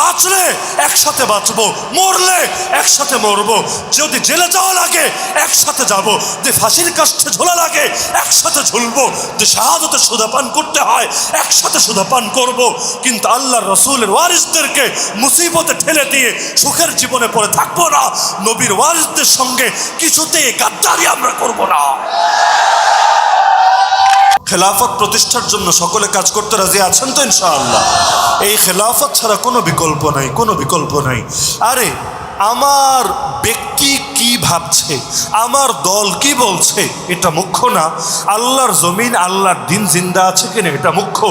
বাঁচলে একসাথে বাঁচবো, মরলে একসাথে মরবো। যদি জেলে যাওয়া লাগে একসাথে যাব, যে ফাঁসির কাষ্ঠে ঝোলা লাগে একসাথে ঝুলবো, যে শাহাদতে সুধাপান করতে হয় একসাথে সুধাপান করব। কিন্তু আল্লাহর রসুলের ওয়ারিসদেরকে মুসিবতে ঠেলে দিয়ে সুখের জীবনে পড়ে থাকবো না। নবীর ওয়ারিসদের সঙ্গে কিছুতেই গাদ্দারি আমরা করব না। খেলাফত প্রতিষ্ঠার জন্য সকলে কাজ করতে রাজি আছেন তো ইনশাআল্লাহ? এই খেলাফত ছাড়া কোনো বিকল্প নাই, কোনো বিকল্প নাই। আরে আমার ব্যক্তি কি ভাবছে, আমার দল কি বলছে, এটা মুখ্য না। আল্লাহর জমিন, আল্লাহর দিন জিন্দা আছে কিনা এটা মুখ্য।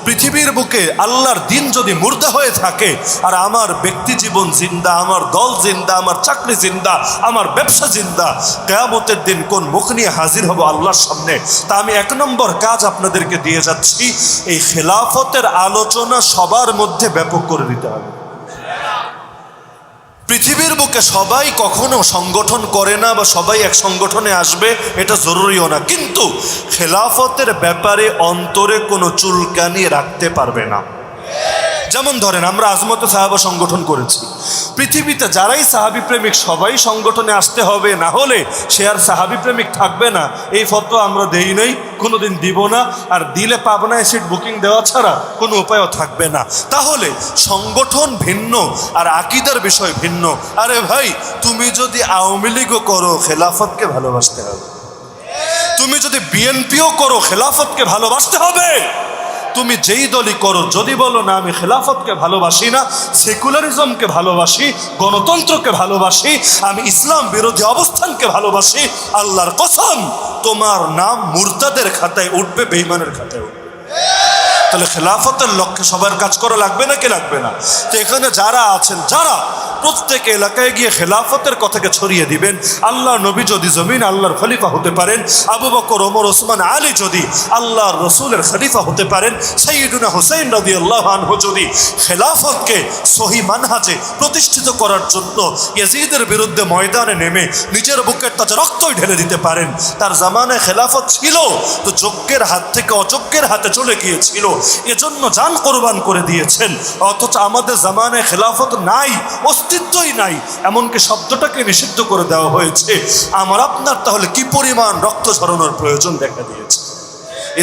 পৃথিবীর বুকে আল্লাহর দিন যদি মুর্দা হয়ে থাকে আর আমার ব্যক্তি জীবন জিন্দা, আমার দল জিন্দা, আমার চাকরি জিন্দা, আমার ব্যবসা জিন্দা, কিয়ামতের দিন কোন মুখ নিয়ে হাজির হব আল্লাহর সামনে? তা আমি এক নম্বর কাজ আপনাদেরকে দিয়ে যাচ্ছি, এই খেলাফতের আলোচনা সবার মধ্যে ব্যাপক করে দিতে হবে। পৃথিবীর বুকে সবাই কখনো সংগঠন করে না বা সবাই এক সংগঠনে আসবে, এটা জরুরিও না। কিন্তু খেলাফতের ব্যাপারে অন্তরে কোনো চুলকানি রাখতে পারবে না। যেমন ধরেন আমরা আজমতে সাহাবা সংগঠন করেছি, পৃথিবীতে যারাই সাহাবি প্রেমিক সবাই সংগঠনে আসতে হবে, না হলে সে আর সাহাবি প্রেমিক থাকবে না। এই ফতোয়া আমরা দেই নাই, কোনোদিন দিব না, আর দিলে পাবনায় সিট বুকিং দেওয়া ছাড়া কোনো উপায়ও থাকবে না। তাহলে সংগঠন ভিন্ন আর আকীদার বিষয় ভিন্ন। আরে ভাই, তুমি যদি আওয়ামী লীগও করো খেলাফতকে ভালোবাসতে হবে, তুমি যদি বিএনপিও করো খেলাফতকে ভালোবাসতে হবে। তুমি যেই দলই করো, যদি বলো না আমি খেলাফতকে ভালোবাসি না, সেকুলারিজমকে ভালোবাসি, গণতন্ত্রকে ভালোবাসি, আমি ইসলাম বিরোধী অবস্থানকে ভালোবাসি, আল্লাহর কসম তোমার নাম মুরতাদের খাতায় উঠবে, বেঈমানের খাতায় উঠবে। তাহলে খেলাফতের লক্ষ্যে সবার কাজ করা লাগবে নাকি লাগবে না? তো এখানে যারা আছেন, যারা প্রত্যেক এলাকায় গিয়ে খেলাফতের কথাকে ছড়িয়ে দিবেন, আল্লাহ নবী যদি জমিন আল্লাহর খলিফা হতে পারেন, আবু বকর, ওমর, ওসমান, আলী যদি আল্লাহর রসুলের খলিফা হতে পারেন, সাইয়্যিদুনা হুসাইন রাদিয়াল্লাহু আনহু যদি খেলাফতকে সহি মানহাজে প্রতিষ্ঠিত করার জন্য ইয়াজিদের বিরুদ্ধে ময়দানে নেমে নিজের বুকের তাজা রক্তই ঢেলে দিতে পারেন, তার জামানায় খেলাফত ছিল তো যোগ্যের হাত থেকে অযোগ্যের হাতে চলে গিয়েছিল, এজন্য জান কোরবান করে দিয়েছেন। অথচ আমাদের জামানায় খেলাফত নাই, অস্তিত্বই নাই, এমনকি শব্দটাকে নিষিদ্ধ করে দেওয়া হয়েছে। আমার আপনার তাহলে কি পরিমাণ রক্ত ঝরানোর প্রয়োজন দেখা দিয়েছে।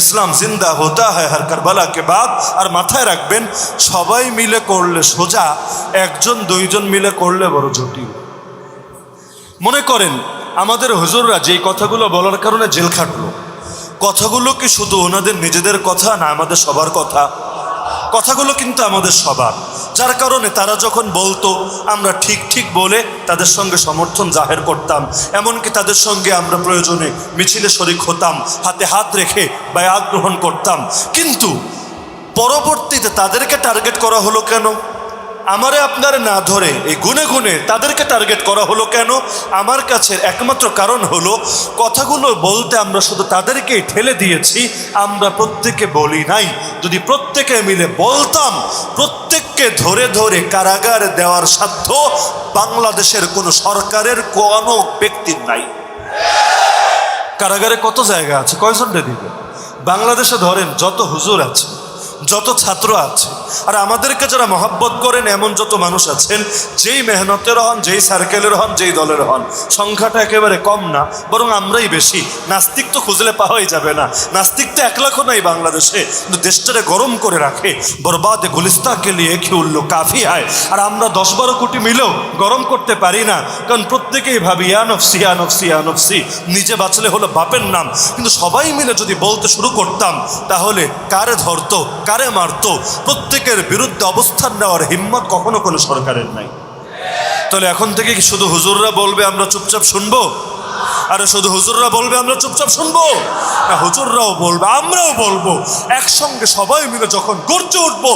ইসলাম জিন্দা হতা হয় হর কারবালা কে বাদ। আর মাথায় রাখবেন, সবাই মিলে করলে সোজা, একজন দুইজন মিলে করলে বড় জটিল। মনে করেন আমাদের হুজুররা যেই কথাগুলো বলার কারণে জেল খাটলো, কথাগুলো কি শুধু ওনাদের নিজেদের কথা না আমাদের সবার কথা? কথাগুলো কিন্তু আমাদের সবার, যার কারণে তারা যখন বলতো আমরা ঠিক ঠিক বলে তাদের সঙ্গে সমর্থন জাহের করতাম, এমনকি তাদের সঙ্গে আমরা প্রয়োজনে মিছিলে শরিক হতাম, হাতে হাত রেখে বায়াত গ্রহণ করতাম। কিন্তু পরবর্তীতে তাদেরকে টার্গেট করা হলো কেন? আমারে আপনারে না ধরে এই গুনে গুনে তাদেরকে টার্গেট করা হলো কেন? আমার কাছে একমাত্র কারণ হলো, কথাগুলো বলতে আমরা শুধু তাদেরকেই ঠেলে দিয়েছি, আমরা প্রত্যেকে বলি নাই। যদি প্রত্যেকে মিলে বলতাম, প্রত্যেককে ধরে ধরে কারাগারে দেওয়ার সাধ্য বাংলাদেশের কোনো সরকারের কোনো ব্যক্তির নাই। কারাগারে কত জায়গা আছে, কয়জনটা দিবে? বাংলাদেশে ধরেন যত হুজুর আছে, যত ছাত্র আছে, আর আমাদেরকে যারা মহব্বত করেন এমন যত মানুষ আছেন, যেই মেহনতের হন, যেই সার্কেলের হন, যেই দলের হন, সংখ্যাটা একেবারে কম না, বরং আমরাই বেশি। নাস্তিক তো খুঁজলে পাওয়াই যাবে না, নাস্তিক তো 1 লাখও নাই বাংলাদেশে, কিন্তু দেশটারে গরম করে রাখে। বরবাদে গুলিস্তাকে লিয়ে খেউল্লো কাফি হয়। আর আমরা 10-12 কোটি মিলেও গরম করতে পারি না, কারণ প্রত্যেকেই ভাবি ইয়া নফসি ইয়া নফসি ইয়া নফসি, নিজে বাঁচলে হলো বাপের নাম। কিন্তু সবাই মিলে যদি বলতে শুরু করতাম, তাহলে কারে ধরতো, কারে মারতো, প্রত্যেকের বিরুদ্ধে অবস্থান নেওয়ার হিম্মত কখনো কোনো সরকারের নাই। তাহলে এখন থেকে কি শুধু হুজুররা বলবে আমরা চুপচাপ শুনবো? আরে শুধু হুজুররা বলবে আমরা চুপচাপ শুনবো না? হুজুররাও বলবে, আমরাও বলবো, একসঙ্গে সবাই মিলে যখন গর্জে উঠবো,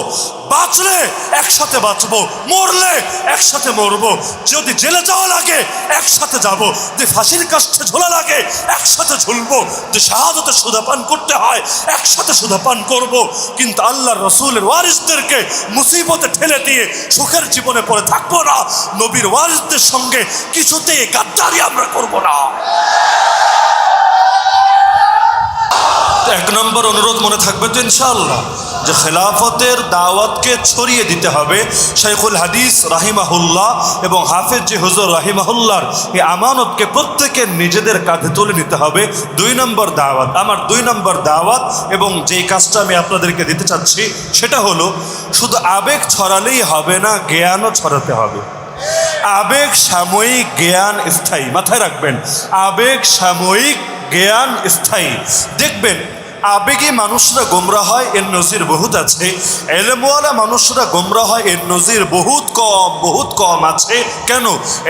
বাঁচলে একসাথে বাঁচবো, মরলে একসাথে মরবো, যদি জেলে যাওয়া লাগে একসাথে যাব, যে ফাঁসির কাষ্ঠে ঝোলা লাগে একসাথে ঝুলবো, যে শাহাদতে সুধাপান করতে হয় একসাথে সুধাপান করব। কিন্তু আল্লাহর রসুলের ওয়ারিসদেরকে মুসিবতে ঠেলে দিয়ে সুখের জীবনে পড়ে থাকবো না। নবীর ওয়ারিসদের সঙ্গে কিছুতেই গাদ্দারি আমরা করব না। 1 নম্বর অনুরোধ মনে থাকবে তো ইনশাআল্লাহ? যে খেলাফতের দাওয়াতকে ছড়িয়ে দিতে হবে। শাইখুল হাদিস রাহিমাহুল্লাহ এবং হাফেজ জি হুজুর রাহিমাহুল্লাহর এই আমানতকে প্রত্যেকের নিজেদের কাঁধে তুলে নিতে হবে। 2 নম্বর দাওয়াত, আমার 2 নম্বর দাওয়াত এবং যেই কাজটা আমি আপনাদেরকে দিতে চাচ্ছি সেটা হলো, শুধু আবেগ ছড়ালেই হবে না, জ্ঞানও ছড়াতে হবে। আবেগ সাময়িক, জ্ঞান স্থায়ী। মাথায় রাখবেন, আবেগ সাময়িক, জ্ঞান স্থায়ী। দেখবেন আবেগী মানুষরা গোমরা হয়, এর নজির বহুত আছে। এলেমওয়ালা মানুষরা গোমরা হয়, এর নজির বহুত কম আছে। কেন?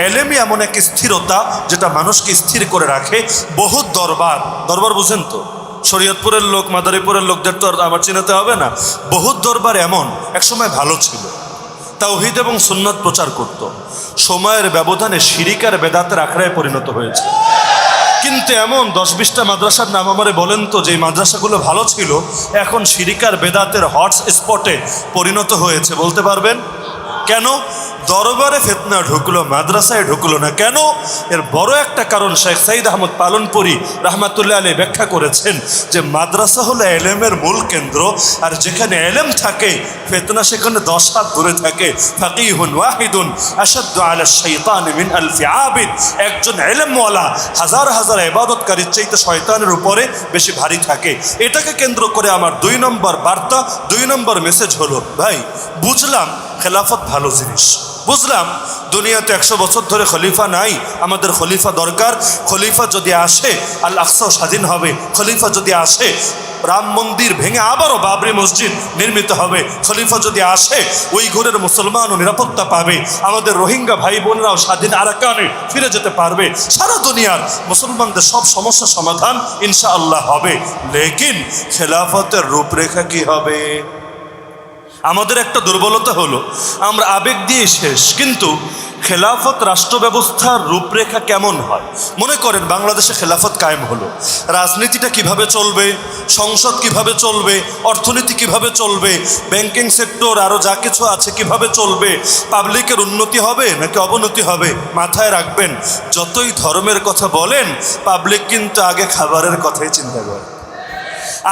এলেমই এমন এক স্থিরতা যেটা মানুষকে স্থির করে রাখে। বহুত দরবার বুঝেন তো, শরীয়তপুরের লোক, মাদারীপুরের লোকদের তো আর আমার চিনাতে হবে না। বহুত দরবার এমন একসময় ভালো ছিল, তাওহীদ এবং সুন্নাত প্রচার করত, সময়ের ব্যবধানে শিরিক আর বেদাতের আখড়ায় পরিণত হয়েছে। কিন্তু এমন 10-20টা মাদ্রাসার নাম আমারে বলেন তো, যে মাদ্রাসাগুলো ভালো ছিল এখন শিরিক আর বেদাতের হট স্পটে পরিণত হয়েছে, বলতে পারবেন? কেন? দরবারে ফিতনা ঢুকলো, মাদ্রাসায় ঢুকলো না। কেন? এর বড় একটা কারণ শেখ সাইদ আহমদ পালনপুরি রাহমাতুল্লাহ আলাইহি ব্যাখ্যা করেছেন যে মাদ্রাসা হলো এলেমের মূল কেন্দ্র, আর যেখানে এলেম থাকে ফিতনা সেখানে 10 হাত দূরে থাকে। ফাকিহুন ওয়াহিদুন আশাদ্দু আলা শাইতান মিন আলফি আবিদ। একজন এলেমওয়ালা হাজার হাজার ইবাদতকারীর চাইতে শয়তানের উপরে বেশি ভারী থাকে। এটাকে কেন্দ্র করে আমার 2 নম্বর বার্তা, 2 নম্বর মেসেজ হলো, ভাই বুঝলাম খেলাফত ভালো জিনিস, বুঝলাম দুনিয়াতে 100 বছর ধরে খলিফা নাই, আমাদের খলিফা দরকার। খলিফা যদি আসে আল আকসা স্বাধীন হবে, খলিফা যদি আসে রাম মন্দির ভেঙে আবারও বাবরি মসজিদ নির্মিত হবে, খলিফা যদি আসে উইঘুরের মুসলমানও নিরাপত্তা পাবে, আমাদের রোহিঙ্গা ভাই বোনরাও স্বাধীন আরাকানে ফিরে যেতে পারবে, সারা দুনিয়ার মুসলমানদের সব সমস্যা সমাধান ইনশাআল্লাহ হবে। লেকিন খেলাফতের রূপরেখা কি হবে? আমাদের একটা দুর্বলতা হলো আমরা আবেগ দিয়ে শেষ, কিন্তু খেলাফত রাষ্ট্র ব্যবস্থার রূপরেখা কেমন হয়? মনে করেন বাংলাদেশে খেলাফত কায়েম হলো, রাজনীতিটা কিভাবে চলবে, সংসদ কিভাবে চলবে, অর্থনীতি কিভাবে চলবে, ব্যাংকিং সেক্টর আরও যা কিছু আছে কিভাবে চলবে, পাবলিকের উন্নতি হবে নাকি অবনতি হবে? মাথায় রাখবেন, যতই ধর্মের কথা বলেন পাবলিক কিন্তু আগে খাবারের কথাই চিন্তা করে,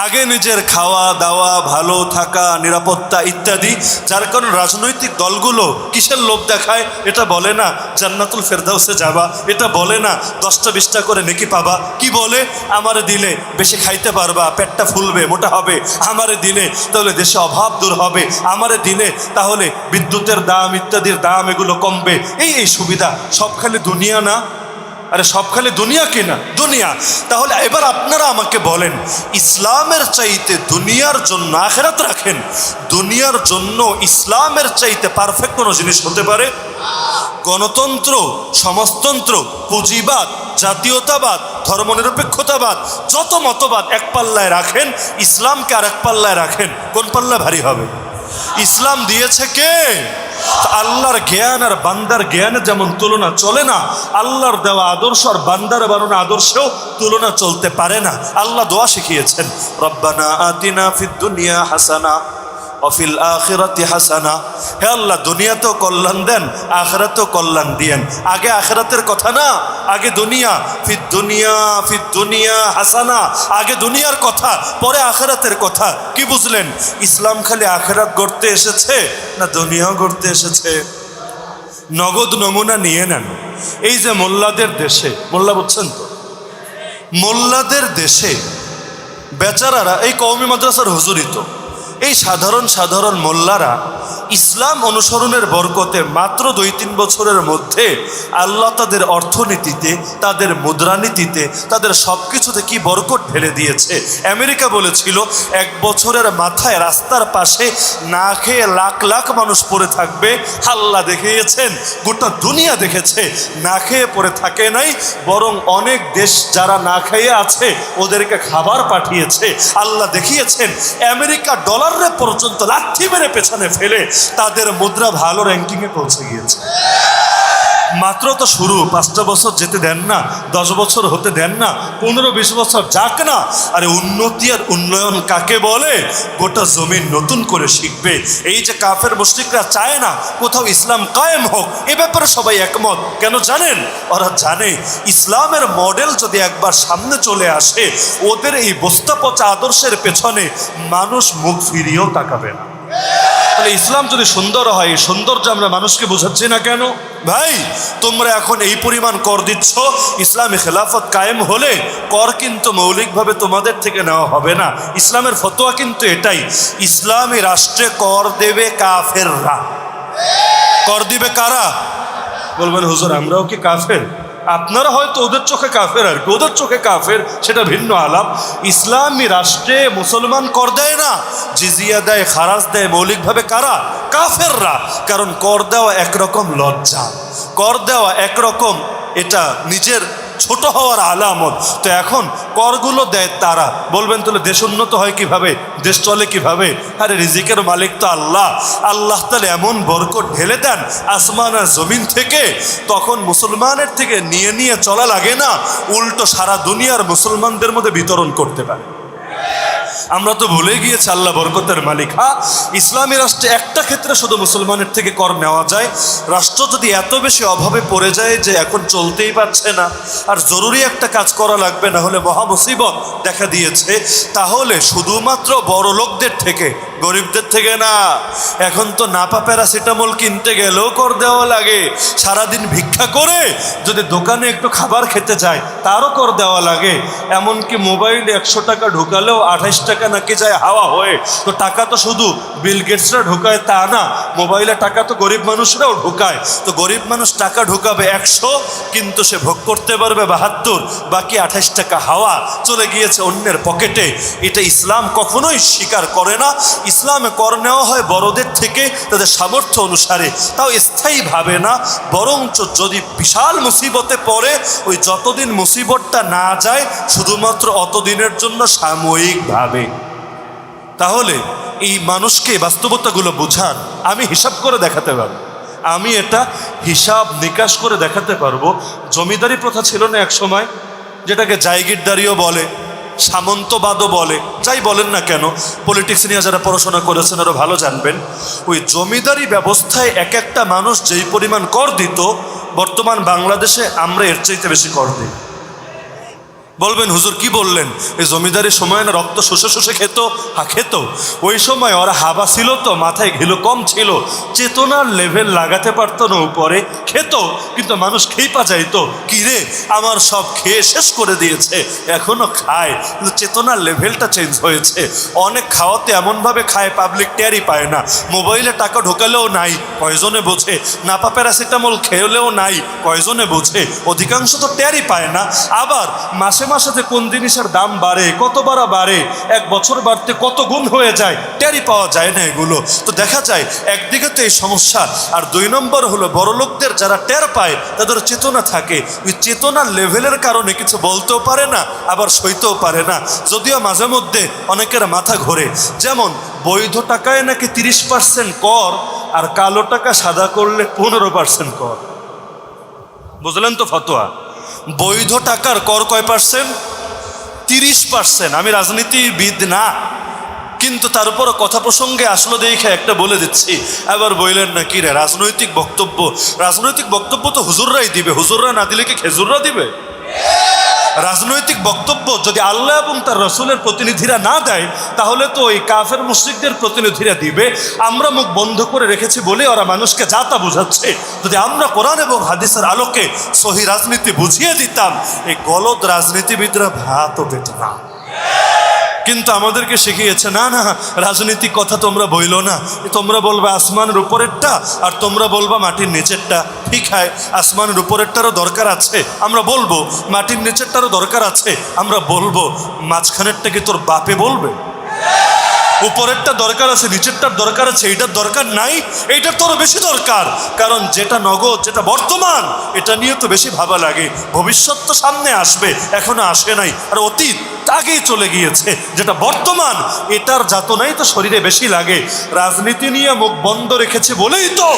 আগে নিজের খাওয়া দাওয়া, ভালো থাকা, নিরাপত্তা ইত্যাদি। যার কারণে রাজনৈতিক দলগুলো কিসের লোভ দেখায়? এটা বলে না জান্নাতুল ফেরদাউসে যাবা, এটা বলে না 10টা 20টা করে নেকি পাবা, কি বলে? আমারে দিলে বেশি খাইতে পারবা, পেটটা ফুলবে, মোটা হবে, আমারে দিলে তাহলে দেশে অভাব দূর হবে, আমারে দিলে তাহলে বিদ্যুতের দাম ইত্যাদির দাম এগুলো কমবে, এই সুবিধা। সব খালি দুনিয়া না? আরে সব খালি দুনিয়া কিনা? দুনিয়া। তাহলে এবার আপনারা আমাকে বলেন, ইসলামের চাইতে দুনিয়ার জন্য আখিরাত রাখেন, দুনিয়ার জন্য ইসলামের চাইতে পারফেক্ট কোনো জিনিস হতে পারে? গণতন্ত্র, সমাজতন্ত্র, পুঁজিবাদ, জাতীয়তাবাদ, ধর্মনিরপেক্ষতাবাদ, যত মতবাদ এক পাল্লায় রাখেন, ইসলামকে আর এক পাল্লায় রাখেন, কোন পাল্লা ভারী হবে? ইসলাম দিয়েছে কে? আল্লাহর জ্ঞান আর বান্দার জ্ঞানের যেমন তুলনা চলে না, আল্লাহর দেওয়া আদর্শ আর বান্দার বানানো আদর্শেও তুলনা চলতে পারে না। আল্লাহ দোয়া শিখিয়েছেন, রব্বানা আতিনা ফিদ দুনিয়া হাসানা অফিল আখিরাতি হাসানা। হে আল্লাহ, দুনিয়াতেও কল্যাণ দেন, আখিরাতেও কল্যাণ দিয়েন। আগে আখিরাতের কথা না, আগে দুনিয়া। ফিদ দুনিয়া হাসানা, আগে দুনিয়ার কথা, পরে আখিরাতের কথা। কি বুঝলেন? ইসলাম খালি আখিরাত গড়তে এসেছে না দুনিয়াও গড়তে এসেছে? নগদ নমুনা নিয়ে নেন। এই যে মোল্লাদের দেশে, মোল্লা বুঝছেন তো, মোল্লাদের দেশে বেচারারা, এই কওমি মাদ্রাসার হুজুরই তো, এই সাধারণ মোল্লারা ইসলাম অনুসরণের বরকতে মাত্র 2-3 বছরের মধ্যে আল্লাহ তাদের অর্থনীতিতে, তাদের মুদ্রানীতিতে, তাদের সব কিছুতে কি বরকত ঢেলে দিয়েছে। আমেরিকা বলেছিল 1 বছরের মাথায় রাস্তার পাশে না খেয়ে লাখ লাখ মানুষ পড়ে থাকবে। আল্লাহ দেখিয়েছেন, গোটা দুনিয়া দেখেছে, না খেয়ে পড়ে থাকে নাই, বরং অনেক দেশ যারা না খেয়ে আছে ওদেরকে খাবার পাঠিয়েছে। আল্লাহ দেখিয়েছেন আমেরিকা ডলারে পর্যন্ত লাথি মেরে পেছনে ফেলে তাদের মুদ্রা ভালো র্যাঙ্কিংয়ে পৌঁছে গিয়েছে। মাত্র তো শুরু, 5টা বছর যেতে দেন না, 10 বছর হতে দেন না, 15-20 বছর যাক না। আরে উন্নতি আর উন্নয়ন কাকে বলে? গোটা জমিন নতুন করে শিখবে। এই যে কাফের মুশরিকরা চায় না কোথাও ইসলাম কায়েম হোক, এ ব্যাপারে সবাই একমত। কেন জানেন? ওরা জানে ইসলামের মডেল যদি একবার সামনে চলে আসে, ওদের এই বস্তা পচা আদর্শের পেছনে মানুষ মুখ ফিরিয়েও তাকাবে না। তাহলে ইসলাম যদি সুন্দর হয়, এই সৌন্দর্য আমরা মানুষকে বোঝাচ্ছি না কেন? ভাই, তোমরা এখন এই পরিমাণ কর দিচ্ছ, ইসলামী খেলাফত কায়েম হলে কর কিন্তু মৌলিকভাবে তোমাদের থেকে নেওয়া হবে না। ইসলামের ফতোয়া কিন্তু এটাই, ইসলামী রাষ্ট্রে কর দেবে কাফেররা। কর দিবে কারা? বলবেন হুজুর আমরাও কি কাফের? আপনারা হয়তো ওদের চোখে কাফের, আর কি ওদের চোখে কাফের সেটা ভিন্ন আলাপ। ইসলামী রাষ্ট্রে মুসলমান কর দেয় না, জিজিয়া দেয়, খারাজ দেয় মৌলিকভাবে কারা? কাফেররা। কারণ কর দেওয়া একরকম লজ্জা, কর দেওয়া একরকম এটা নিজের ছোট হওয়ার আলামত। তো এখন করগুলো দেয় তারা। বলবেন তাহলে দেশ উন্নত হয় কিভাবে, দেশ চলে কিভাবে? আরে রিজিকের মালিক তো আল্লাহ। আল্লাহ তাহলে এমন বরকত ঢেলে দেন আসমান আর জমিন থেকে, তখন মুসলমানের থেকে নিয়ে নিয়ে চলা লাগে না, উল্টো সারা দুনিয়ার মুসলমানদের মধ্যে বিতরণ করতে পারে। আমরা তো ভুলে গিয়েছি আল্লাহ বরকতের মালিক। হ্যাঁ, ইসলামী রাষ্ট্রে একটা ক্ষেত্রে শুধু মুসলমানের থেকে কর নেওয়া যায়, রাষ্ট্র যদি এত বেশি অভাবে পড়ে যায় যে এখন চলতেই পারছে না, আর জরুরি একটা কাজ করা লাগবে, না হলে মহা মুসিবত দেখা দিয়েছে, তাহলে শুধুমাত্র বড় লোকদের থেকে, গরিবদের থেকে না। এখন তো নাপা প্যারাসিটামল কিনতে গেলেও কর দেওয়া লাগে। সারাদিন ভিক্ষা করে যদি দোকানে একটু খাবার খেতে যায় তারও কর দেওয়া লাগে। এমনকি মোবাইলে 100 টাকা ঢুকালেও 28 টাকা নাকি যায় হাওয়া হয়ে। তো টাকা তো শুধু বিল গেটসরা ঢুকায় তা না, মোবাইলে টাকা তো গরিব মানুষরাও ঢুকায়। তো গরিব মানুষ টাকা ঢুকাবে 100, কিন্তু সে ভোগ করতে পারবে 72, বাকি 28 টাকা হাওয়া চলে গিয়েছে অন্যের পকেটে। এটা ইসলাম কখনোই স্বীকার করে না। ইসলামে কর নেওয়া হয় বড়দের থেকে তাদের সামর্থ্য অনুসারে, তাও স্থায়ীভাবে না, বরঞ্চ যদি বিশাল মুসিবতে পড়ে ওই যতদিন মুসিবতটা না যায় শুধুমাত্র অতদিনের জন্য সাময়িকভাবে। তাহলে এই মানুষকে বাস্তবতাগুলো বোঝান। আমি হিসাব করে দেখাতে পারবো, আমি এটা হিসাব নিকাশ করে দেখাতে পারবো। জমিদারি প্রথা ছিল না এক সময়, যেটাকে জায়গিরদারিও বলে, সামন্তবাদও বলে, যাই বলেন না কেন, পলিটিক্স নিয়ে যারা পড়াশোনা করেছেন আরও ভালো জানবেন। ওই জমিদারি ব্যবস্থায় এক একটা মানুষ যেই পরিমাণ কর দিত, বর্তমান বাংলাদেশে আমরা এর চাইতে বেশি কর দিই। বলবেন হুজুর কি বললেন, এই জমিদারির সময় না রক্ত শুষে শুষে খেত? হ্যাঁ খেত। ওই সময় ওরা হাবা ছিল তো, মাথায় ঘিলু কম ছিল, চেতনার লেভেল লাগাতে পারতো না উপরে, খেত কিন্তু মানুষ খেয়ে পা যাইতো, কিরে আমার সব খেয়ে শেষ করে দিয়েছে, এখনো খায়, কিন্তু চেতনার লেভেলটা চেঞ্জ হয়েছে। অনেক খাওয়াতে এমনভাবে খায় পাবলিক টেরই পায় না। মোবাইলে টাকা ঢোকালেও নাই, কয়জনে বোঝে? নাপা প্যারাসিটামল খেলেও নাই, কয়জনে বোঝে? অধিকাংশ তো টেরই পায় না। আবার মাসে মাসে যে কোন জিনিসের দাম বাড়ে, কতবার বাড়ে, এক বছর বাড়তে কত গুণ হয়ে যায়, টেরই পাওয়া যায় না এগুলো। তো দেখা যায় একদিকে তো এই সমস্যা, আর 2 নম্বর হলো বড় লোকদের যারা টের পায় তাদের চেতনা থাকে, ওই চেতনার লেভেলের কারণে কিছু বলতেও পারে না, আবার সইতেও পারে না। যদিও মাঝে মধ্যে অনেকের মাথা ঘোরে, যেমন বৈধ টাকায় নাকি 30% কর, আর কালো টাকা সাদা করলে 15% কর। বুঝলেন তো ফতোয়া? বৈধ টাকার কর কয় পার্সেন্ট? 30%। আমি রাজনীতিবিদ না, কিন্তু তার উপরও কথা প্রসঙ্গে আসলো দেখে একটা বলে দিচ্ছি। আবার বললেন না কি রে রাজনৈতিক বক্তব্য? রাজনৈতিক বক্তব্য তো হুজুররাই দিবে, হুজুররা না দিলে কি খেজুররা দিবে? রাজনৈতিক বক্তব্য যদি আল্লাহ এবং তার রসুলের প্রতিনিধিরা না দেয়, তাহলে তো ওই কাফের মুশরিকদের প্রতিনিধিরা দিবে। আমরা মুখ বন্ধ করে রেখেছি বলে ওরা মানুষকে যা তা বোঝাচ্ছে। যদি আমরা কোরআন এবং হাদিসের আলোকে সহি রাজনীতি বুঝিয়ে দিতাম, এই গলদ রাজনীতিবিদরা ভাতও পেত না। কিন্তু আমাদেরকে শিখিয়েছে না না, রাজনীতিক কথা তোমরা বইলো না, তোমরা বলবা আসমানের উপরেরটা আর তোমরা বলবা মাটির নিচেরটা। ঠিক হয়, আসমানের উপরেরটারও দরকার আছে, আমরা বলবো, মাটির নিচেরটারও দরকার আছে, আমরা বলবো, মাঝখানেরটা কি তোর বাপে বলবে? উপরেরটা দরকার আছে, নিচেরটার দরকার আছে, এইটার দরকার নাই, এইটার তো আরো বেশি দরকার। কারণ যেটা নগদ, যেটা বর্তমান, এটা নিয়ে তো বেশি ভাবা লাগে। ভবিষ্যৎ তো সামনে আসবে, এখনো আসে নাই, আর অতীত আগেই চলে গিয়েছে। যেটা বর্তমান, এটার যাতনাই তো শরীরে বেশি লাগে। রাজনীতি নিয়ে মুখ বন্ধ রেখেছে বলেই তো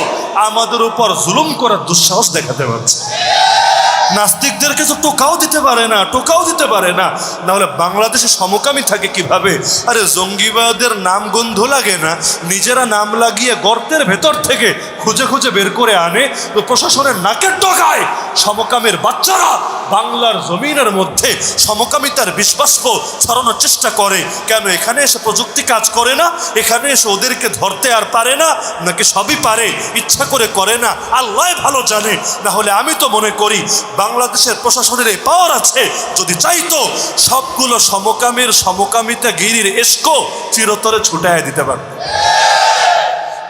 আমাদের উপর জুলুম করার দুঃসাহস দেখাতে পারছে। নাস্তিকদেরকে তো টোকাও দিতে পারে না, টোকাও দিতে পারে না, নাহলে বাংলাদেশে সমকামী থাকে কিভাবে? আরে জঙ্গিবাদের নাম গন্ধ লাগে না, নিজেরা নাম লাগিয়ে গর্তের ভেতর থেকে খুঁজে খুঁজে বের করে আনে। তো প্রশাসনের নাকের ডগায় সমকামের বাচ্চারা বাংলার জমিনের মধ্যে সমকামিতার বিশ্বাস্প ছড়ানোর চেষ্টা করে। কেন এখানে এসে প্রযুক্তি কাজ করে না? এখানে এসে ওদেরকে ধরতে আর পারে না, নাকি সবই পারে, ইচ্ছা করে করে না? আল্লাহ ভালো জানে। না হলে আমি তো মনে করি বাংলাদেশের প্রশাসনের এই পাওয়ার আছে, যদি চাইতো সবগুলো সমকামিতা গিরির এসকো চিরতরে ছুটায় দিতে পারত।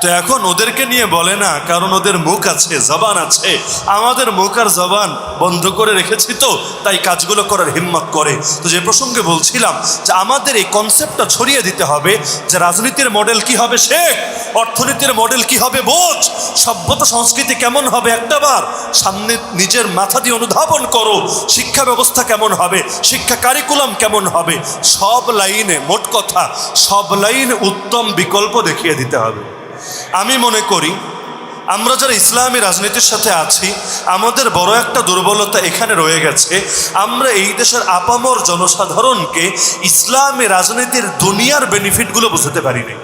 তো এখন ওদেরকে নিয়ে বলে না, কারণ ওদের মুখ আছে, জবান আছে। আমাদের মুখ আর জবান বন্ধ করে রেখেছি, তো তাই কাজগুলো করার হিম্মত করে। তো যে প্রসঙ্গে বলছিলাম যে আমাদের এই কনসেপ্টটা ছড়িয়ে দিতে হবে যে রাজনীতির মডেল কি হবে শেখ, অর্থনীতির মডেল কি হবে বোঝ, সভ্যতা সংস্কৃতি কেমন হবে একটাবার সামনে নিজের মাথা দিয়ে অনুধাবন করো। শিক্ষা ব্যবস্থা কেমন হবে, শিক্ষা কারিকুলাম কেমন হবে, সব লাইনে, মোট কথা সব লাইনে উত্তম বিকল্প দেখিয়ে দিতে হবে। আমি মনে করি আমরা যারা ইসলামী রাজনীতির সাথে আছি, আমাদের বড় একটা দুর্বলতা এখানে রয়ে গেছে। আমরা এই দেশের আপামর জনসাধারণকে ইসলামী রাজনীতির দুনিয়ার বেনিফিটগুলো বুঝতে পারিনি।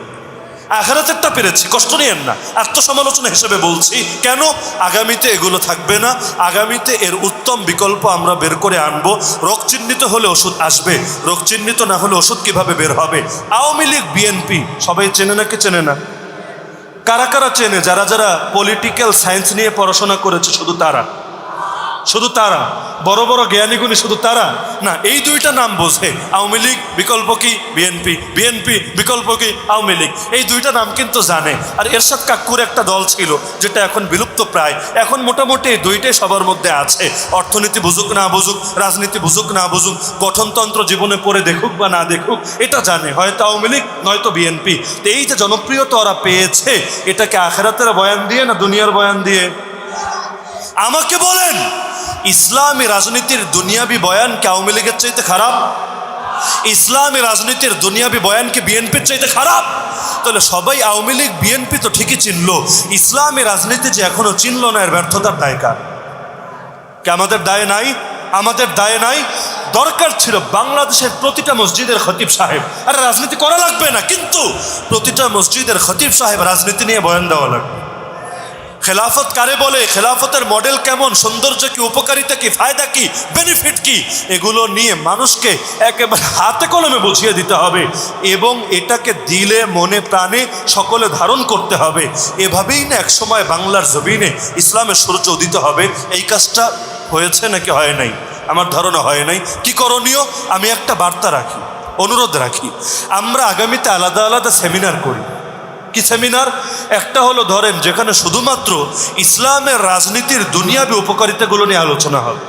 আখিরাতেরটা পেরেছি, কষ্ট নিয়েন না, আত্মসমালোচনা হিসেবে বলছি। কেন? আগামীতে এগুলো থাকবে না, আগামীতে এর উত্তম বিকল্প আমরা বের করে আনবো। রোগ চিহ্নিত হলে ওষুধ আসবে, রোগ চিহ্নিত না হলে ওষুধ কিভাবে বের হবে? আওয়ামী লীগ, বিএনপি সবাই চেনে নাকি চেনে না? কারা কারা চেনে? যারা যারা পলিটিক্যাল সায়েন্স নিয়ে পড়াশোনা করেছে, শুধু তারা, শুধু তারা, বড় বড় জ্ঞানীগুণী শুধু তারা না। এই দুইটা নাম বোঝে, আওয়ামী লীগ বিকল্প কি বিএনপি, বিএনপি বিকল্প কি আওয়ামী লীগ, এই দুইটা নাম কিন্তু জানে। আর এরশাদ কাক্কুর একটা দল ছিল যেটা এখন বিলুপ্ত প্রায়, এখন মোটামুটি এই দুইটাই সবার মধ্যে আছে। অর্থনীতি বুঝুক না বুঝুক, রাজনীতি বুঝুক না বুঝুক, গঠনতন্ত্র জীবনে পড়ে দেখুক বা না দেখুক, এটা জানে, হয়তো আওয়ামী লীগ নয়তো বিএনপি। তো এই যে জনপ্রিয়তা ওরা পেয়েছে, এটাকে আখিরাতের বয়ান দিয়ে না দুনিয়ার বয়ান দিয়ে? আমাকে বলেন, ইসলামী রাজনীতির দুনিয়াবি বয়ান কি আওয়ামী লীগের চাইতে খারাপ? ইসলামী রাজনীতির দুনিয়াবি বয়ান কি বিএনপির চাইতে খারাপ? তাহলে সবাই আওয়ামী লীগ বিএনপি তো ঠিকই চিনল, ইসলামী রাজনীতি যে এখনো চিনল না, এর ব্যর্থতার দায় কার? কি আমাদের দায় নাই? আমাদের দায় নাই? দরকার ছিল বাংলাদেশের প্রতিটা মসজিদের খতিব সাহেব, আরে রাজনীতি করা লাগবে না, কিন্তু প্রতিটা মসজিদের খতিব সাহেব রাজনীতি নিয়ে বয়ান দেওয়া লাগবে। খেলাফত কারে বলে, খেলাফতের মডেল কেমন, সৌন্দর্য কি, উপকারিতা কি, ফায়দা কি, বেনিফিট কি, এগুলো নিয়ে মানুষকে একেবারে হাতে কলমে বুঝিয়ে দিতে হবে এবং এটাকে দিলে মনে প্রাণে সকলে ধারণ করতে হবে। এভাবেই না একসময় বাংলার জমিনে ইসলামের সূর্য উদিত হবে। এই কাজটা হয়েছে নাকি হয় নাই? আমার ধারণা হয় নাই। কি করণীয়? আমি একটা বার্তা রাখি, অনুরোধ রাখি, আমরা আগামীতে আলাদা আলাদা সেমিনার করি। কি সেমিনার? একটা হলো ধরেন যেখানে শুধুমাত্র ইসলামের রাজনীতির দুনিয়াবি উপকারিতাগুলো নিয়ে আলোচনা হবে।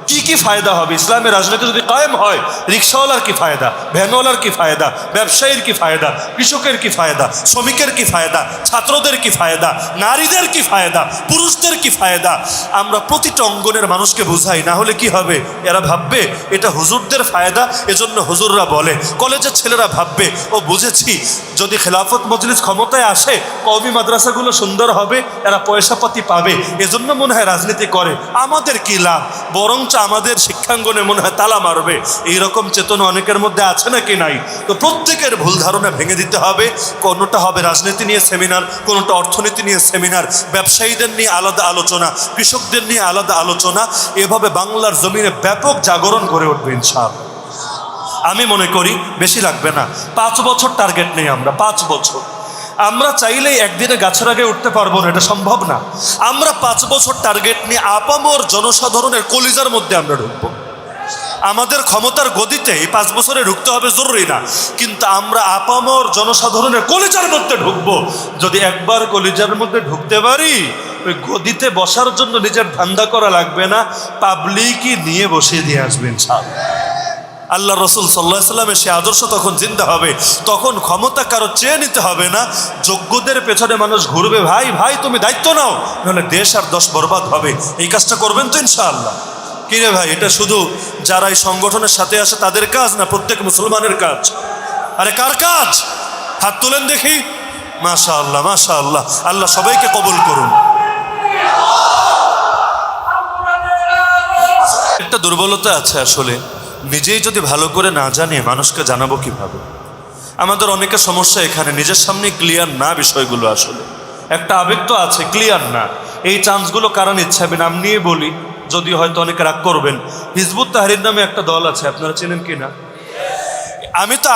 কি কি ফায়দা হবে ইসলামের রাজনীতি যদি কায়েম হয়? রিক্সাওয়ালার কি ফায়দা, ভ্যানওয়ালার কি ফায়দা, ব্যবসায়ীর কি ফায়দা, কৃষকের কি ফায়দা, শ্রমিকের কি ফায়দা, ছাত্রদের কি ফায়দা, নারীদের কি ফায়দা, পুরুষদের কি ফায়দা, আমরা প্রতিটা অঙ্গনের মানুষকে বুঝাই। না হলে কি হবে? এরা ভাববে এটা হুজুরদের ফায়দা, এজন্য হুজুররা বলে। কলেজের ছেলেরা ভাববে ও বুঝেছি, যদি খেলাফত মজলিস ক্ষমতায় আসে কওমি মাদ্রাসাগুলো সুন্দর হবে, এরা পয়সাপাতি পাবে, এজন্য মনে হয় রাজনীতি করে। আমাদের কি লাভ? বরঞ্চ আমাদের শিক্ষাঙ্গনে মনে হয় তালা মারবে। এইরকম চেতনা অনেকের মধ্যে আছে নাকি নাই? তো প্রত্যেকের ভুল ধারণা ভেঙে দিতে হবে। কোনোটা হবে রাজনীতি নিয়ে সেমিনার, কোনোটা অর্থনীতি নিয়ে সেমিনার, ব্যবসায়ীদের নিয়ে আলাদা আলোচনা, কৃষকদের নিয়ে আলাদা আলোচনা। এভাবে বাংলার জমিনে ব্যাপক জাগরণ গড়ে উঠবে ইনশাআল্লাহ। আমি মনে করি বেশি লাগবে না, 5 বছর টার্গেট নেই আমরা, 5 বছর। আমরা চাইলেই একদিনে গাছের আগে উঠতে পারবো না, এটা সম্ভব না। আমরা 5 বছর টার্গেট নিয়ে আপামর জনসাধারণের কলিজার মধ্যে আমরা ঢুকবো। আমাদের ক্ষমতার গদিতে এই 5 বছরে ঢুকতে হবে জরুরি না, কিন্তু আমরা আপামর জনসাধারণের কলিজার মধ্যে ঢুকবো। যদি একবার কলিজার মধ্যে ঢুকতে পারি, ওই গদিতে বসার জন্য নিজের ধান্দা করা লাগবে না, পাবলিকই নিয়ে বসিয়ে দিয়ে আসবেন ইনশাআল্লাহ। আল্লাহ রসুল সাল্লাল্লাহু আলাইহি সাল্লামের সে আদর্শ তখন জিন্দা হবে। তখন ক্ষমতা কারো চেয়ে নিতে হবে না, যোগ্যদের পেছনে মানুষ ঘুরবে। ভাই ভাই তুমি দায়িত্ব নাও, নাহলে দেশ আর দশ বরবাদ হবে। এই কাজটা করবেন তো ইনশাআল্লাহ? কিরে ভাই, এটা শুধু যারা এই সংগঠনের সাথে আসে তাদের কাজ না, প্রত্যেক মুসলমানের কাজ? আরে কার কাজ? হাত তুলেন দেখি। মাশাআল্লাহ মাশাআল্লাহ, আল্লাহ সবাইকে কবুল করুন। একটা দুর্বলতা আছে আসলে, নিজেই যদি ভালো করে না জানি মানুষকে জানাবো কিভাবে? আমাদের অনেকের সমস্যা এখানে, নিজের সামনে ক্লিয়ার না বিষয়গুলো। আসলে একটা আবেগ তো আছে, ক্লিয়ার না। এই চান্সগুলো কারা নিচ্ছে? আমি নাম নিয়ে বলি, যদি হয়তো অনেকে রাগ করবেন। হিজবুত তাহরির নামে একটা দল আছে, আপনারা চেনেন কি না? আমি তো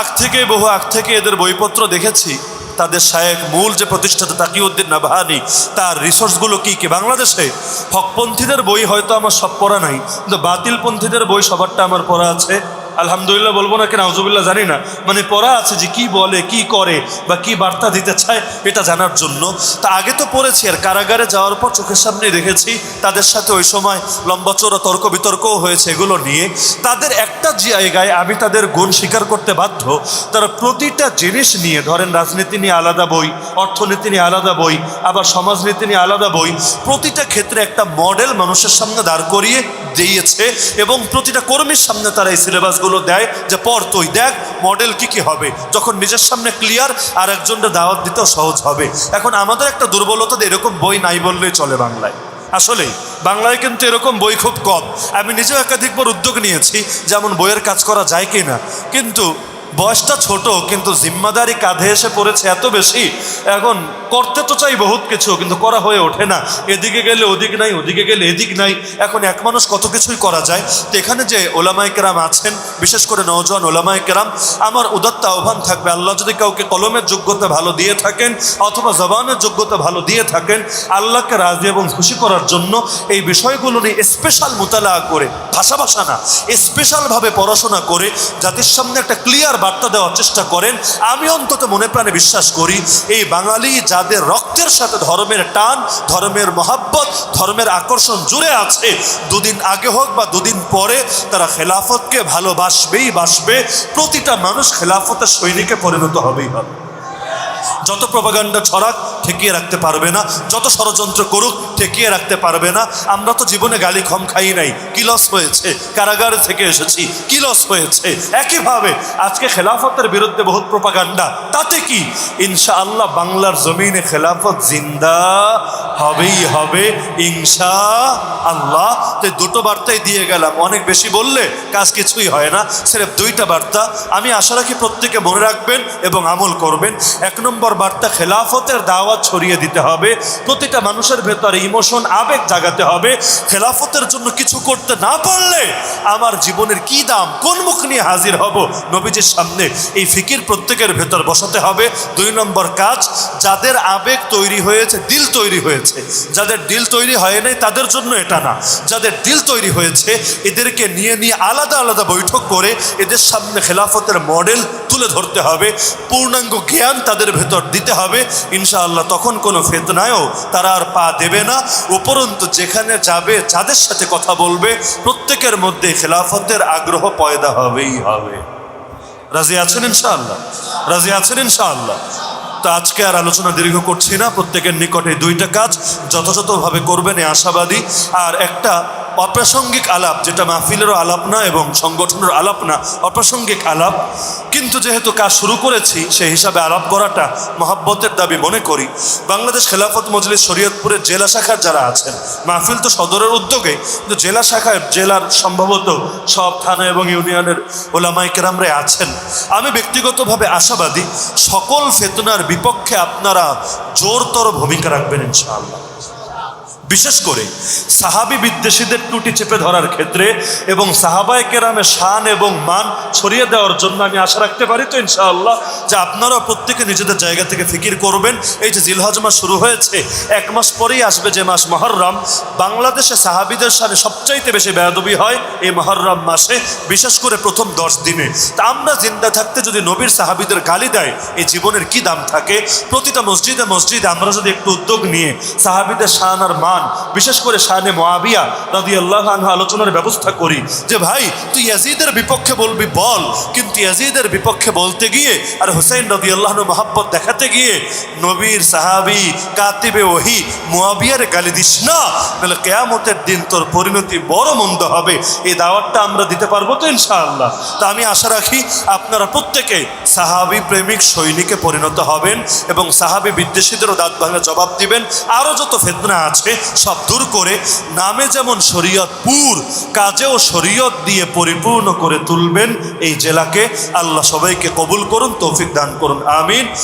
বহু আগ থেকে এদের বইপত্র দেখেছি। তাদের শায়েখ, মূল যে প্রতিষ্ঠাতা তাকিউদ্দিন নাবহানী, তার রিসোর্সগুলো কি কি বাংলাদেশে। হকপন্থীদের বই হয়তো আমার সব পড়া নাই, কিন্তু বাতিলপন্থীদের বই সবারটা আমার পড়া আছে। আলহামদুলিল্লাহ বলবো না কি নাউজুবিল্লাহ জানি না, মানে পড়া আছে যে কি বলে, কি করে বা কি বার্তা দিতে চায় এটা জানার জন্য। তা আগে তো পড়েছি, আর কারাগারে যাওয়ার পর চোখের সামনে দেখেছি তাদের সাথে ওই সময় লম্বা চৌড়া তর্ক বিতর্কও হয়েছে এগুলো নিয়ে। তাদের একটা জায়গায় আমি তাদের গুণ স্বীকার করতে বাধ্য, তারা প্রতিটা জিনিস নিয়ে, ধরেন রাজনীতি নিয়ে আলাদা বই, অর্থনীতি নিয়ে আলাদা বই, আবার সমাজনীতি নিয়ে আলাদা বই, প্রতিটা ক্ষেত্রে একটা মডেল মানুষের সামনে দাঁড় করিয়ে দিয়েছে। এবং প্রতিটা কর্মীর সামনে তারা এই সিলেবাসগুলো দেয় যে পড় তুই, দেখ মডেল কি কি হবে। যখন নিজের সামনে ক্লিয়ার, আর একজনকে দাওয়াত দিতেও সহজ হবে। এখন আমাদের একটা দুর্বলতা, এরকম বই নাই বললেই চলে বাংলায়। আসলে বাংলায় কিন্তু এরকম বই খুব কম। আমি নিজেও একাধিকবার উদ্যোগ নিয়েছি যেমন বইয়ের কাজ করা যায় কি না, কিন্তু বয়সটা ছোট, কিন্তু জিম্মাদারি কাঁধে এসে পড়েছে এত বেশি। এখন করতে তো চাই বহুত কিছু, কিন্তু করা হয়ে ওঠে না। এদিকে গেলে ওদিক নাই, ওদিকে গেলে এদিক নাই। এখন এক মানুষ কত কিছুই করা যায়। তো এখানে যে ওলামায়ে কেরাম আছেন, বিশেষ করে নওজোয়ান ওলামায়ে কেরাম, আমার উদাত্ত আহ্বান থাকবে, আল্লাহ যদি কাউকে কলমের যোগ্যতা ভালো দিয়ে থাকেন অথবা জবানের যোগ্যতা ভালো দিয়ে থাকেন, আল্লাহকে রাজি এবং খুশি করার জন্য এই বিষয়গুলো নিয়ে স্পেশাল মোতালা করে, ভাষা না স্পেশালভাবে পড়াশোনা করে জাতির সামনে একটা ক্লিয়ার বার্তা দেওয়ার চেষ্টা করেন। আমি অন্তত মনে প্রাণে বিশ্বাস করি, এই বাঙালি যাদের রক্তের সাথে ধর্মের টান, ধর্মের মহাব্বত, ধর্মের আকর্ষণ জুড়ে আছে, দুদিন আগে হোক বা দুদিন পরে তারা খেলাফতকে ভালোবাসবেই বাসবে। প্রতিটা মানুষ খেলাফতের সৈনিকে পরিণত হবেই হবে। যত প্রপাগান্ডা ছড়াক ঠেকিয়ে রাখতে পারবে না, যত ষড়যন্ত্র করুক ঠেকিয়ে রাখতে পারবে না। আমরা তো জীবনে গালি কম খাই নাই, কি লস হয়েছে? কারাগার থেকে এসেছি, কি লস হয়েছে? একইভাবে আজকে খেলাফতের বিরুদ্ধে বহুত প্রপাগান্ডা, তাতে কি? ইনশাআল্লাহ বাংলার জমিনে খেলাফত জিন্দা হবেই হবে ইনশাআল্লাহ। তো দুটো বার্তাই দিয়ে গেলাম, অনেক বেশি বললে কাজ কিছুই হয় না। সির্ফ দুইটা বার্তা আমি আশা রাখি প্রত্যেকে মনে রাখবেন এবং আমল করবেন। এক নম্বর বার্তা, খেলাফতের দাওয়াত ছড়িয়ে দিতে হবে। প্রতিটা মানুষের ভেতরে ইমোশন, আবেগ জাগাতে হবে। খেলাফতের জন্য কিছু করতে না পারলে আমার জীবনের কি দাম, কোন মুখ নিয়ে হাজির হব নবীজির সামনে, এই ফিকির প্রত্যেকের ভেতর বসাতে হবে। দুই নম্বর কাজ, যাদের আবেগ তৈরি হয়েছে, দিল তৈরি হয়েছে, যাদের দিল তৈরি হয় নাই তাদের জন্য এটা না, যাদের দিল তৈরি হয়েছে এদেরকে নিয়ে আলাদা আলাদা বৈঠক করে এদের সামনে খেলাফতের মডেল তুলে ধরতে হবে। পূর্ণাঙ্গ জ্ঞান তাদের ভেতর দিতে হবে। ইনশাআল্লাহ তখন কোনো ফিতনায়ও তারা আর পা দেবে না। উপরন্তু যেখানে যাবে, যাদের সাথে কথা বলবে, প্রত্যেকের মধ্যে খেলাফতের আগ্রহ পয়দা হবেই হবে। রাজি আছেন ইনশাআল্লাহ? রাজি আছেন ইনশাআল্লাহ? তো আজকে আর আলোচনা দীর্ঘ করছি না। প্রত্যেকের নিকটে দুইটা কাজ যথাযথভাবে করবেন, এ আশাবাদী। আর একটা অপ্রাসঙ্গিক আলাপ, যেটা মাহফিলেরও আলাপ না এবং সংগঠনের আলাপ না, অপ্রাসঙ্গিক আলাপ, কিন্তু যেহেতু কাজ শুরু করেছি সেই হিসাবে আলাপ করাটা মহাব্বতের দাবি মনে করি। বাংলাদেশ খেলাফত মজলিস শরীয়তপুরের জেলা শাখার যারা আছেন, মাহফিল তো সদরের উদ্যোগে, কিন্তু জেলা শাখায়, জেলার সম্ভবত সব থানা এবং ইউনিয়নের ওলামায়ে কেরামরা আছেন। আমি ব্যক্তিগতভাবে আশাবাদী সকল ফিতনার বিপক্ষে আপনারা জোরতর ভূমিকা রাখবেন ইনশাআল্লাহ। বিশেষ করে সাহাবী বিদ্বেষীদের টুটি চেপে ধরার ক্ষেত্রে এবং সাহাবায়ে কেরামের শান এবং মান ছড়িয়ে দেওয়ার জন্য আমি আশা রাখতে পারি তো ইনশাআল্লাহ যে আপনারাও প্রত্যেকে নিজেদের জায়গা থেকে ফিকির করবেন। এই যে জিলহজ মাস শুরু হয়েছে, এক মাস পরেই আসবে যে মাস মুহররম। বাংলাদেশে সাহাবীদের সাথে সবচাইতে বেশি বেয়াদবি হয় এই মুহররম মাসে, বিশেষ করে প্রথম 10 দিনে। তা আমরা জিন্দা থাকতে যদি নবীর সাহাবীদের গালি দেয়, এই জীবনের কি দাম থাকে? প্রতিটা মসজিদে মসজিদে আমরা যদি একটু উদ্যোগ নিয়ে সাহাবীদের শান আর শাহর মান, বিশেষ করে শানে মুআবিয়া রাদিয়াল্লাহু আনহু আলোচনার ব্যবস্থা করি যে ভাই তুই ইয়াজিদের বিপক্ষে বলবি বল, কিন্তু ইয়াজিদের বিপক্ষে বলতে গিয়ে আর হুসাইন রাদিয়াল্লাহু আনহু মহব্বত দেখাতে গিয়ে নবীর সাহাবী কাতিবে ওহী মুআবিয়ার গালি দিস না, তাহলে কিয়ামতের দিন তোর পরিণতি বড় মন্দ হবে। এই দাওয়াতটা আমরা দিতে পারবো তো ইনশাআল্লাহ? তা আমি আশা রাখি আপনারা প্রত্যেকে সাহাবী প্রেমিক সৈনিকে পরিণত হবেন এবং সাহাবী বিদ্বেষীদেরও দাঁত ভাঙা জবাব দিবেন। আরও যত ফিতনা আছে সব দূর করে নামে যেমন শরীয়তপুর কাজেও শরীয়ত দিয়ে পরিপূর্ণ করে তুলবেন এই জেলাকে। আল্লাহ সবাইকে কবুল করুন, তৌফিক দান করুন, আমিন।